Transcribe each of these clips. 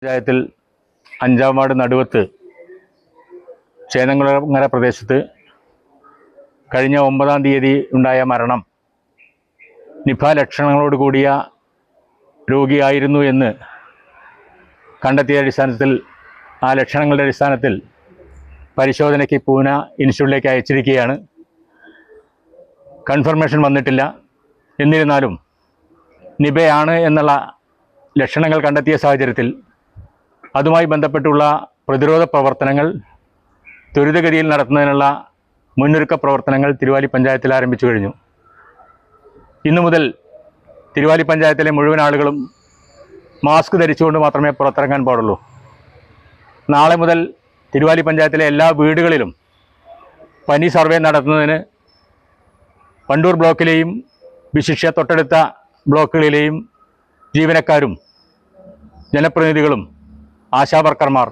പഞ്ചായത്തിൽ 5-ാം വാർഡ് നടുവത്ത് ചേന്നംകുളങ്ങര പ്രദേശത്ത് കഴിഞ്ഞ 9-ാം തീയതി ഉണ്ടായ മരണം നിപ ലക്ഷണങ്ങളോട് കൂടിയ രോഗിയായിരുന്നു എന്ന് കണ്ടെത്തിയ അടിസ്ഥാനത്തിൽ ആ ലക്ഷണങ്ങളുടെ അടിസ്ഥാനത്തിൽ പരിശോധനയ്ക്ക് പൂന ഇൻസ്റ്റിറ്റ്യൂട്ടിലേക്ക് അയച്ചിരിക്കുകയാണ്. കൺഫർമേഷൻ വന്നിട്ടില്ല. എന്നിരുന്നാലും നിപയാണ് എന്നുള്ള ലക്ഷണങ്ങൾ കണ്ടെത്തിയ സാഹചര്യത്തിൽ അതുമായി ബന്ധപ്പെട്ടുള്ള പ്രതിരോധ പ്രവർത്തനങ്ങൾ ത്വരിതഗതിയിൽ നടത്തുന്നതിനുള്ള മുന്നൊരുക്ക പ്രവർത്തനങ്ങൾ തിരുവാലി പഞ്ചായത്തിൽ ആരംഭിച്ചു കഴിഞ്ഞു. ഇന്നു മുതൽ തിരുവാലി പഞ്ചായത്തിലെ മുഴുവൻ ആളുകളും മാസ്ക് ധരിച്ചുകൊണ്ട് മാത്രമേ പുറത്തിറങ്ങാൻ പാടുള്ളൂ. നാളെ മുതൽ തിരുവാലി പഞ്ചായത്തിലെ എല്ലാ വീടുകളിലും പനി സർവേ നടത്തുന്നതിന് വണ്ടൂർ ബ്ലോക്കിലെയും വിശിഷ്യ തൊട്ടടുത്ത ബ്ലോക്കുകളിലെയും ജീവനക്കാരും ജനപ്രതിനിധികളും ആശാവർക്കർമാർ,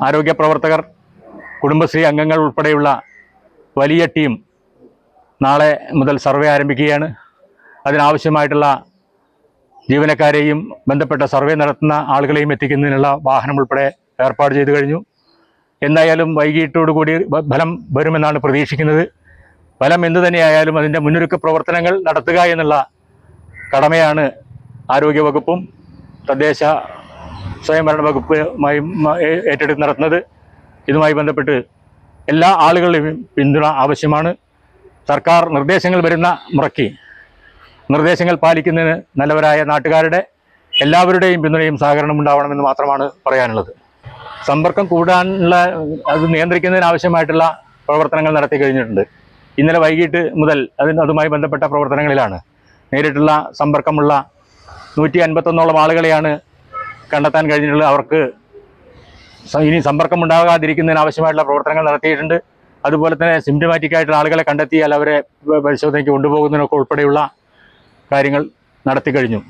ആരോഗ്യ പ്രവർത്തകർ, കുടുംബശ്രീ അംഗങ്ങൾ ഉൾപ്പെടെയുള്ള വലിയ ടീം നാളെ മുതൽ സർവേ ആരംഭിക്കുകയാണ്. അതിനാവശ്യമായിട്ടുള്ള ജീവനക്കാരെയും ബന്ധപ്പെട്ട സർവേ നടത്തുന്ന ആളുകളെയും എത്തിക്കുന്നതിനുള്ള വാഹനം ഉൾപ്പെടെ ഏർപ്പാട് ചെയ്തു കഴിഞ്ഞു. എന്തായാലും വൈകിട്ടോടുകൂടി ഫലം വരുമെന്നാണ് പ്രതീക്ഷിക്കുന്നത്. ഫലം എന്തു തന്നെയായാലും അതിൻ്റെ മുന്നൊരുക്ക പ്രവർത്തനങ്ങൾ നടത്തുക എന്നുള്ള കടമയാണ് ആരോഗ്യവകുപ്പും തദ്ദേശ സ്വയംഭരണ വകുപ്പുമായി ഏറ്റെടുത്ത് നടത്തുന്നത്. ഇതുമായി ബന്ധപ്പെട്ട് എല്ലാ ആളുകളുടെയും പിന്തുണ ആവശ്യമാണ്. സർക്കാർ നിർദ്ദേശങ്ങൾ വരുന്ന മുറയ്ക്ക് നിർദ്ദേശങ്ങൾ പാലിക്കുന്നതിന് നല്ലവരായ നാട്ടുകാരുടെ എല്ലാവരുടെയും പിന്തുണയും സഹകരണം ഉണ്ടാവണമെന്ന് മാത്രമാണ് പറയാനുള്ളത്. സമ്പർക്കം കൂടാനുള്ള അത് നിയന്ത്രിക്കുന്നതിന് ആവശ്യമായിട്ടുള്ള പ്രവർത്തനങ്ങൾ നടത്തി കഴിഞ്ഞിട്ടുണ്ട്. ഇന്നലെ വൈകിട്ട് മുതൽ അതുമായി ബന്ധപ്പെട്ട പ്രവർത്തനങ്ങളിലാണ്. നേരിട്ടുള്ള സമ്പർക്കമുള്ള 151ഓളം ആളുകളെയാണ് കണ്ടെത്താൻ കഴിഞ്ഞിട്ടുള്ളത്. അവർക്ക് ഇനി സമ്പർക്കം ഉണ്ടാകാതിരിക്കുന്നതിന് ആവശ്യമായിട്ടുള്ള പ്രവർത്തനങ്ങൾ നടത്തിയിട്ടുണ്ട്. അതുപോലെ തന്നെ സിംറ്റമാറ്റിക് ആയിട്ടുള്ള ആളുകളെ കണ്ടെത്തിയാൽ അവരെ പരിശോധനയ്ക്ക് കൊണ്ടുപോകുന്നതിനൊക്കെ ഉൾപ്പെടെയുള്ള കാര്യങ്ങൾ നടത്തി കഴിഞ്ഞു.